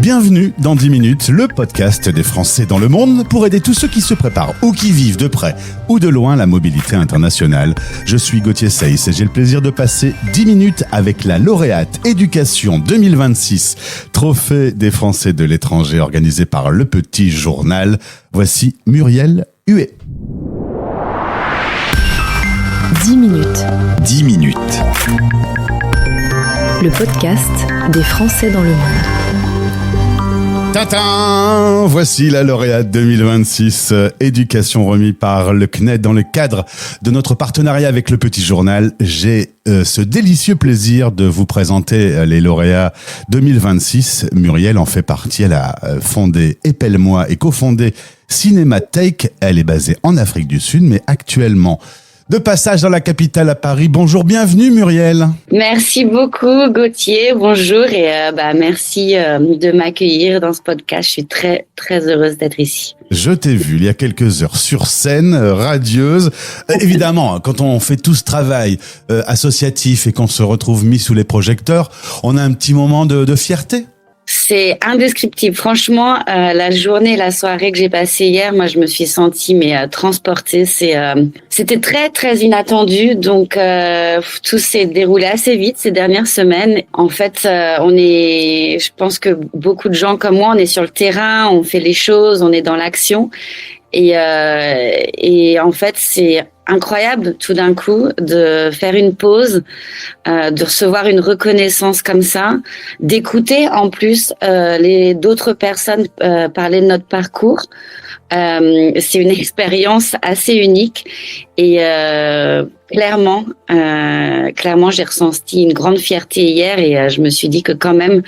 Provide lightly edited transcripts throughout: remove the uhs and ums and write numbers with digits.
Bienvenue dans 10 minutes, le podcast des Français dans le monde pour aider tous ceux qui se préparent ou qui vivent de près ou de loin la mobilité internationale. Je suis Gauthier Seyss et j'ai le plaisir de passer 10 minutes avec la lauréate Éducation 2026, trophée des Français de l'étranger organisé par Le Petit Journal. Voici Muriel Huet. 10 minutes. 10 minutes. Le podcast des Français dans le monde. Tintin! Voici la lauréate 2026, éducation remis par le CNED dans le cadre de notre partenariat avec Le Petit Journal. J'ai ce délicieux plaisir de vous présenter les lauréats 2026. Muriel en fait partie, elle a fondé Épelle-moi et cofondé Cinémathèque. Elle est basée en Afrique du Sud, mais actuellement de passage dans la capitale à Paris. Bonjour, bienvenue Muriel. Merci beaucoup Gauthier, bonjour et merci de m'accueillir dans ce podcast. Je suis très très heureuse d'être ici. Je t'ai vu il y a quelques heures sur scène, radieuse. Évidemment, quand on fait tout ce travail associatif et qu'on se retrouve mis sous les projecteurs, on a un petit moment de fierté. C'est indescriptible. Franchement, la journée, la soirée que j'ai passée hier, moi, je me suis sentie transportée. C'était très très inattendu. Donc tout s'est déroulé assez vite ces dernières semaines. En fait, je pense que beaucoup de gens comme moi, on est sur le terrain, on fait les choses, on est dans l'action. Et en fait, c'est incroyable tout d'un coup de faire une pause, de recevoir une reconnaissance comme ça, d'écouter en plus d'autres personnes parler de notre parcours. C'est une expérience assez unique et clairement j'ai ressenti une grande fierté hier et je me suis dit que quand même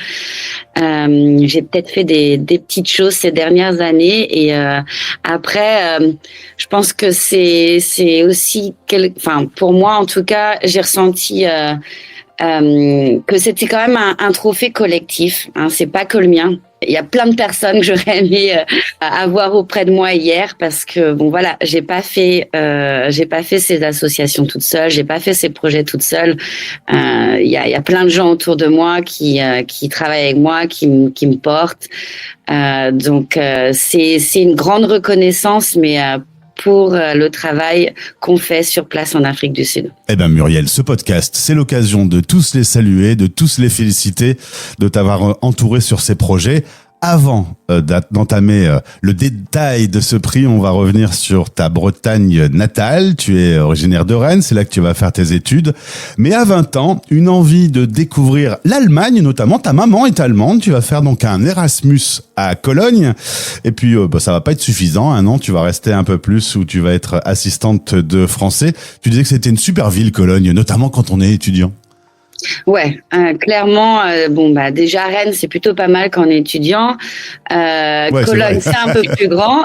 j'ai peut-être fait des petites choses ces dernières années et après je pense que c'est aussi pour moi en tout cas j'ai ressenti que c'était quand même un trophée collectif, hein, c'est pas que le mien. Il y a plein de personnes que j'aurais aimé avoir auprès de moi hier parce que j'ai pas fait ces associations toute seule, j'ai pas fait ces projets toute seule. Il y a plein de gens autour de moi qui travaillent avec moi, qui me portent. Donc c'est une grande reconnaissance, mais pour le travail qu'on fait sur place en Afrique du Sud. Eh ben Muriel, ce podcast, c'est l'occasion de tous les saluer, de tous les féliciter, de t'avoir entouré sur ces projets. Avant d'entamer le détail de ce prix, on va revenir sur ta Bretagne natale. Tu es originaire de Rennes, c'est là que tu vas faire tes études. Mais à 20 ans, une envie de découvrir l'Allemagne, notamment. Ta maman est allemande, tu vas faire donc un Erasmus à Cologne. Et puis, ça va pas être suffisant. Un an, tu vas rester un peu plus où tu vas être assistante de français. Tu disais que c'était une super ville, Cologne, notamment quand on est étudiant. Ouais, clairement, déjà Rennes, c'est plutôt pas mal quand on est étudiant. Cologne, c'est un peu plus grand.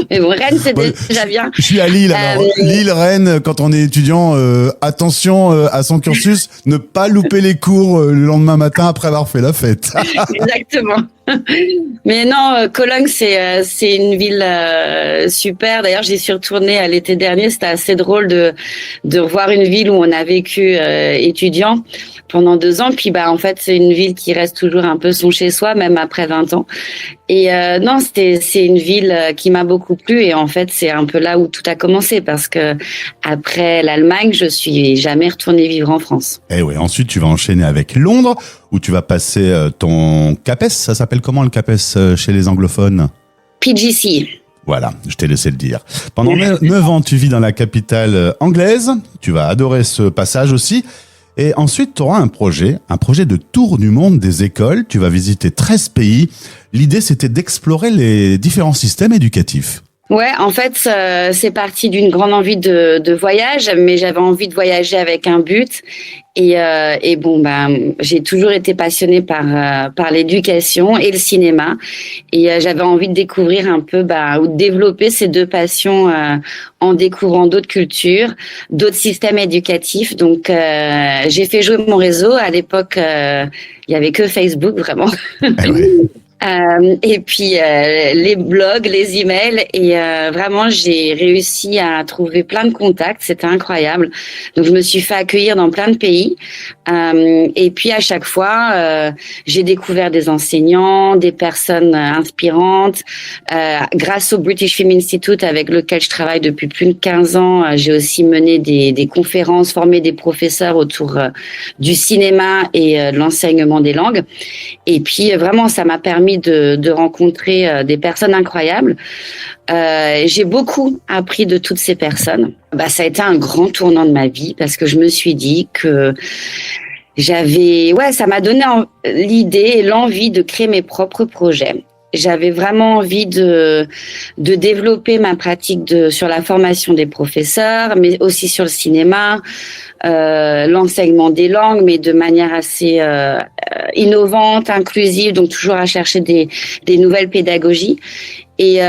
Mais bon, Rennes, c'est déjà bien. Je suis à Lille, alors. Lille, Rennes, quand on est étudiant, attention à son cursus, ne pas louper les cours le lendemain matin après avoir fait la fête. Exactement. Mais non, Cologne, c'est une ville super. D'ailleurs, j'y suis retournée à l'été dernier. C'était assez drôle de revoir une ville où on a vécu étudiant pendant 2 ans. Puis en fait, c'est une ville qui reste toujours un peu son chez-soi, même après 20 ans. Et non, c'est une ville qui m'a beaucoup plu. Et en fait, c'est un peu là où tout a commencé parce que après l'Allemagne, je suis jamais retournée vivre en France. Et oui, ensuite tu vas enchaîner avec Londres où tu vas passer ton CAPES. Ça s'appelle comment le CAPES chez les anglophones? PGC. Voilà, je t'ai laissé le dire. Pendant 9 ans, tu vis dans la capitale anglaise. Tu vas adorer ce passage aussi. Et ensuite, tu auras un projet de tour du monde des écoles. Tu vas visiter 13 pays. L'idée, c'était d'explorer les différents systèmes éducatifs. Ouais, en fait, c'est parti d'une grande envie de voyage, mais j'avais envie de voyager avec un but. Et j'ai toujours été passionnée par l'éducation et le cinéma. Et j'avais envie de découvrir un peu, ou de développer ces deux passions en découvrant d'autres cultures, d'autres systèmes éducatifs. Donc, j'ai fait jouer mon réseau. À l'époque, il y avait que Facebook, vraiment. Ah ouais. Et puis les blogs, les emails, et vraiment j'ai réussi à trouver plein de contacts, c'était incroyable. Donc je me suis fait accueillir dans plein de pays, et puis à chaque fois j'ai découvert des enseignants, des personnes inspirantes. Grâce au British Film Institute avec lequel je travaille depuis plus de 15 ans, j'ai aussi mené des conférences, formé des professeurs autour du cinéma et de l'enseignement des langues. Et puis vraiment ça m'a permis de rencontrer des personnes incroyables. J'ai beaucoup appris de toutes ces personnes. Ça a été un grand tournant de ma vie parce que je me suis dit que ça m'a donné l'idée et l'envie de créer mes propres projets. J'avais vraiment envie de développer ma pratique sur la formation des professeurs, mais aussi sur le cinéma, l'enseignement des langues, mais de manière assez innovante, inclusive, donc toujours à chercher des nouvelles pédagogies. Et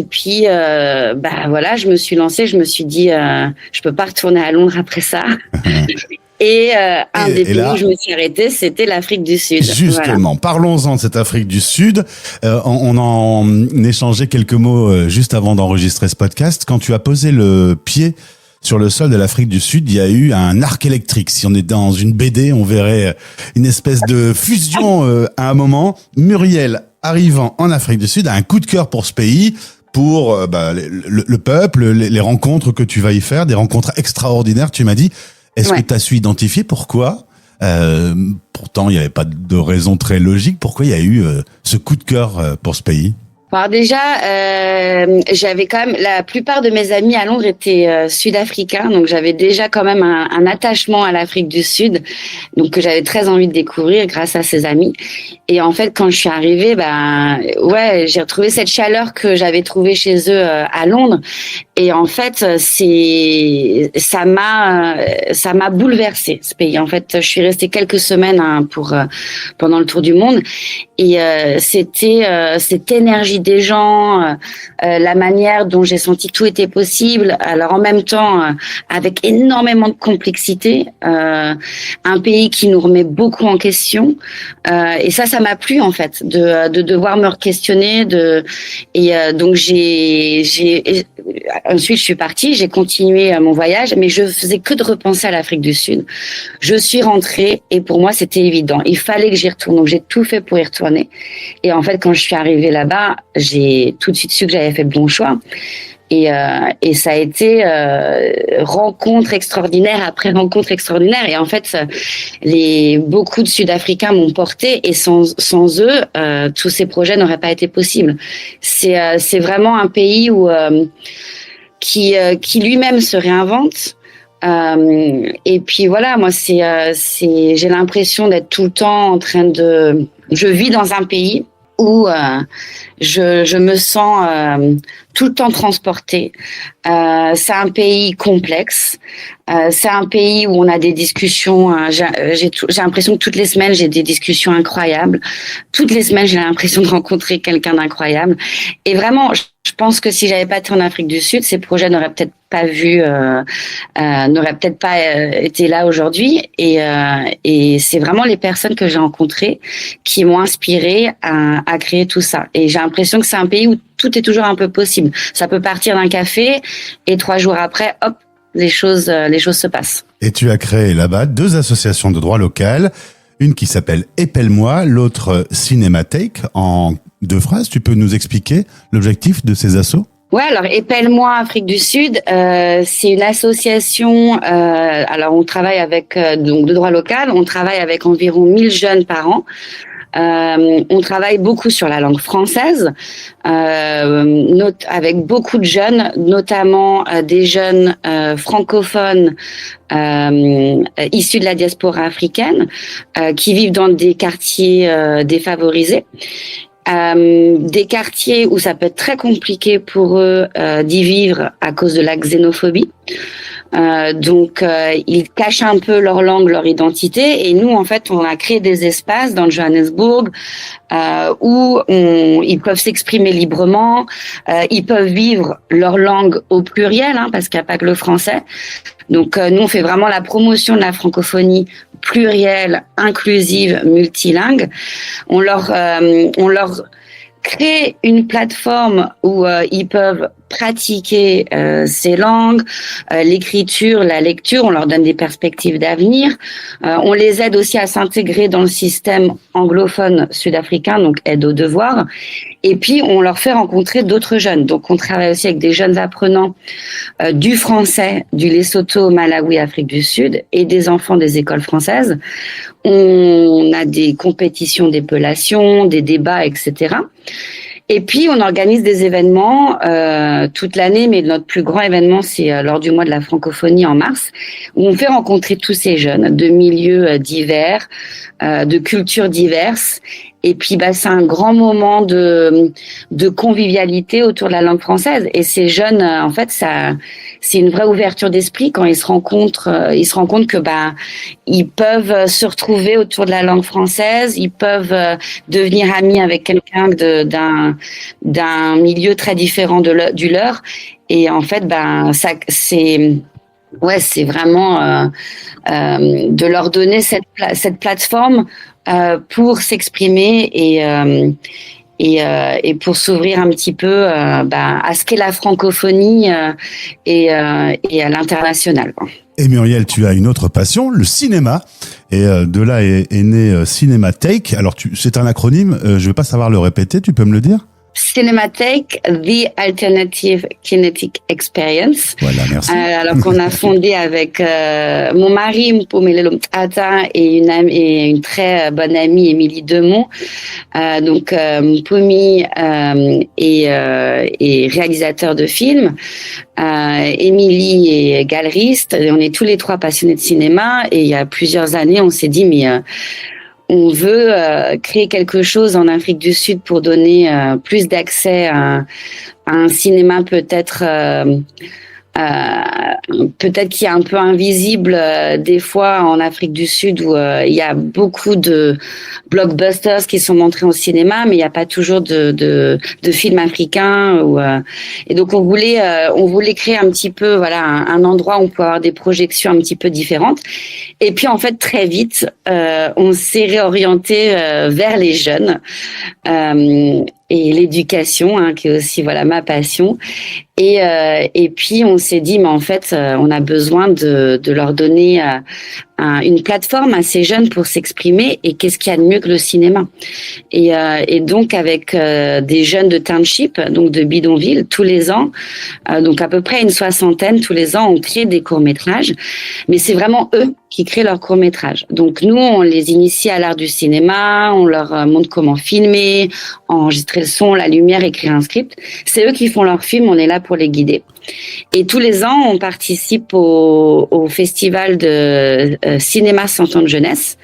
puis voilà, je me suis lancée, je me suis dit je peux pas retourner à Londres après ça. Et un des pays où je me suis arrêtée, c'était l'Afrique du Sud. Justement, voilà. Parlons-en de cette Afrique du Sud. On en échangeait quelques mots juste avant d'enregistrer ce podcast. Quand tu as posé le pied sur le sol de l'Afrique du Sud, il y a eu un arc électrique. Si on était dans une BD, on verrait une espèce de fusion à un moment. Muriel, arrivant en Afrique du Sud, a un coup de cœur pour ce pays, pour le peuple, les rencontres que tu vas y faire, des rencontres extraordinaires, tu m'as dit. Est-ce que tu as su identifier pourquoi pourtant, il n'y avait pas de raison très logique. Pourquoi il y a eu ce coup de cœur pour ce pays ? Alors déjà, j'avais quand même, la plupart de mes amis à Londres étaient sud-africains, donc j'avais déjà quand même un attachement à l'Afrique du Sud, donc que j'avais très envie de découvrir grâce à ces amis. Et en fait, quand je suis arrivée, j'ai retrouvé cette chaleur que j'avais trouvée chez eux à Londres. Et en fait, ça m'a bouleversée, ce pays. En fait, je suis restée quelques semaines pendant le tour du monde, et c'était cette énergie des gens, la manière dont j'ai senti que tout était possible. Alors en même temps, avec énormément de complexité, un pays qui nous remet beaucoup en question. Et ça m'a plu en fait, de devoir me questionner. Donc ensuite je suis partie, j'ai continué mon voyage, mais je faisais que de repenser à l'Afrique du Sud. Je suis rentrée et pour moi c'était évident, il fallait que j'y retourne. Donc j'ai tout fait pour y retourner. Et en fait, quand je suis arrivée là-bas, j'ai tout de suite su que j'avais fait le bon choix. Et ça a été rencontre extraordinaire après rencontre extraordinaire. Et en fait, beaucoup de Sud-Africains m'ont porté, et sans eux, tous ces projets n'auraient pas été possibles. C'est vraiment un pays qui lui-même se réinvente. Et puis voilà, moi j'ai l'impression d'être tout le temps en train je vis dans un pays où je me sens tout le temps transportée. C'est un pays complexe. C'est un pays où on a des discussions. J'ai l'impression que toutes les semaines j'ai des discussions incroyables. Toutes les semaines j'ai l'impression de rencontrer quelqu'un d'incroyable. Et vraiment, je pense que si j'avais pas été en Afrique du Sud, ces projets n'auraient peut-être pas été là aujourd'hui. Et c'est vraiment les personnes que j'ai rencontrées qui m'ont inspirée à créer tout ça. Et j'ai l'impression que c'est un pays où tout est toujours un peu possible. Ça peut partir d'un café et 3 jours après, hop, les choses se passent. Et tu as créé là-bas 2 associations de droit local, une qui s'appelle Épelle-moi, l'autre Cinémathèque. En 2 phrases, tu peux nous expliquer l'objectif de ces assos ? Ouais, alors Épelle-moi Afrique du Sud, c'est une association. Alors on travaille avec donc de droit local, on travaille avec environ 1000 jeunes par an. On travaille beaucoup sur la langue française, avec beaucoup de jeunes, notamment des jeunes francophones issus de la diaspora africaine, qui vivent dans des quartiers défavorisés. Des quartiers où ça peut être très compliqué pour eux d'y vivre à cause de la xénophobie. Donc ils cachent un peu leur langue, leur identité, et nous en fait on a créé des espaces dans le Johannesburg où ils peuvent s'exprimer librement, ils peuvent vivre leur langue au pluriel, parce qu'il n'y a pas que le français. Donc nous on fait vraiment la promotion de la francophonie plurielle, inclusive, multilingue. On leur crée une plateforme où ils peuvent pratiquer ces langues, l'écriture, la lecture. On leur donne des perspectives d'avenir. On les aide aussi à s'intégrer dans le système anglophone sud-africain, donc aide aux devoirs. Et puis, on leur fait rencontrer d'autres jeunes. Donc, on travaille aussi avec des jeunes apprenants du français, du Lesotho, Malawi, Afrique du Sud, et des enfants des écoles françaises. On a des compétitions d'épellation, des débats, etc. Et puis, on organise des événements toute l'année, mais notre plus grand événement, c'est lors du mois de la francophonie en mars, où on fait rencontrer tous ces jeunes de milieux divers, de cultures diverses. Et puis, c'est un grand moment de convivialité autour de la langue française. Et ces jeunes, en fait, c'est une vraie ouverture d'esprit quand ils se rencontrent. Ils se rendent compte que ils peuvent se retrouver autour de la langue française. Ils peuvent devenir amis avec quelqu'un d'un milieu très différent du leur. Et en fait, c'est vraiment de leur donner cette plateforme pour s'exprimer et pour s'ouvrir un petit peu à ce qu'est la francophonie et à l'international. Et Muriel, tu as une autre passion, le cinéma. Et de là est né Cinémathèque. Alors, c'est un acronyme, je ne vais pas savoir le répéter, tu peux me le dire ? Cinémathèque, The Alternative Kinetic Experience. Voilà, merci. Alors qu'on a fondé avec mon mari Mpumelelo Mtata et une très bonne amie Émilie Demont. Donc Mpumi est réalisateur de films. Émilie est galeriste. On est tous les trois passionnés de cinéma et il y a plusieurs années, on s'est dit on veut créer quelque chose en Afrique du Sud pour donner plus d'accès à un cinéma peut-être qui est un peu invisible des fois en Afrique du Sud où il y a beaucoup de blockbusters qui sont montrés au cinéma, mais il n'y a pas toujours de films africains. Et donc on voulait créer un petit peu un endroit où on peut avoir des projections un petit peu différentes. Et puis en fait très vite on s'est réorienté vers les jeunes. Et l'éducation, qui est aussi ma passion. Et puis on s'est dit, mais en fait, on a besoin de leur donner une plateforme à ces jeunes pour s'exprimer. Et qu'est-ce qu'il y a de mieux que le cinéma ? Et donc avec des jeunes de township, donc de bidonville, tous les ans, donc à peu près une soixantaine tous les ans, on crée des courts-métrages. Mais c'est vraiment eux qui créent leurs courts-métrages. Donc nous, on les initie à l'art du cinéma, on leur montre comment filmer, enregistrer le son, la lumière, écrire un script. C'est eux qui font leurs films, on est là pour les guider. Et tous les ans, on participe au festival de cinéma 100 ans de jeunesse,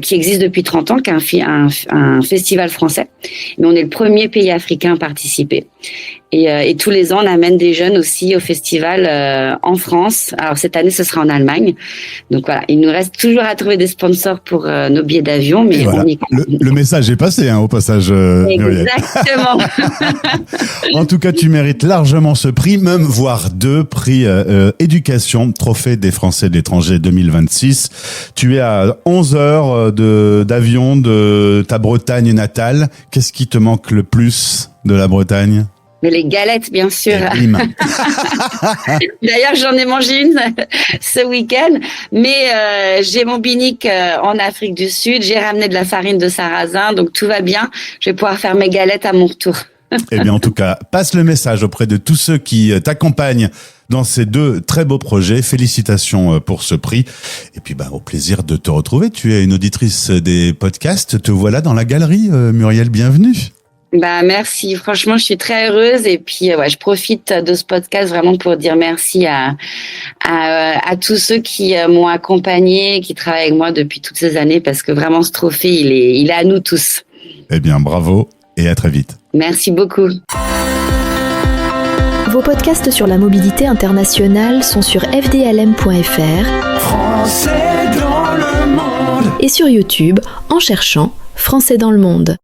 qui existe depuis 30 ans, qui est un festival français. Mais on est le premier pays africain à participer. Et tous les ans, on amène des jeunes aussi au festival en France. Alors cette année, ce sera en Allemagne. Donc voilà, il nous reste toujours à trouver des sponsors pour nos billets d'avion. Mais voilà. Le message est passé au passage, Muriel. Exactement. En tout cas, tu mérites largement ce prix, même voire 2 prix éducation, trophée des Français de l'étranger 2026. Tu es à 11 heures d'avion de ta Bretagne natale. Qu'est-ce qui te manque le plus de la Bretagne ? Mais les galettes, bien sûr. D'ailleurs, j'en ai mangé une ce week-end. Mais j'ai mon binique en Afrique du Sud. J'ai ramené de la farine de sarrasin. Donc, tout va bien. Je vais pouvoir faire mes galettes à mon retour. Eh bien, en tout cas, passe le message auprès de tous ceux qui t'accompagnent dans ces 2 très beaux projets. Félicitations pour ce prix. Et puis, au plaisir de te retrouver. Tu es une auditrice des podcasts. Te voilà dans la galerie, Muriel. Bienvenue. Merci. Franchement, je suis très heureuse. Et puis, je profite de ce podcast vraiment pour dire merci à tous ceux qui m'ont accompagnée, qui travaillent avec moi depuis toutes ces années, parce que vraiment, ce trophée, il est à nous tous. Eh bien, bravo et à très vite. Merci beaucoup. Vos podcasts sur la mobilité internationale sont sur fdlm.fr Français dans le monde et sur YouTube en cherchant Français dans le monde.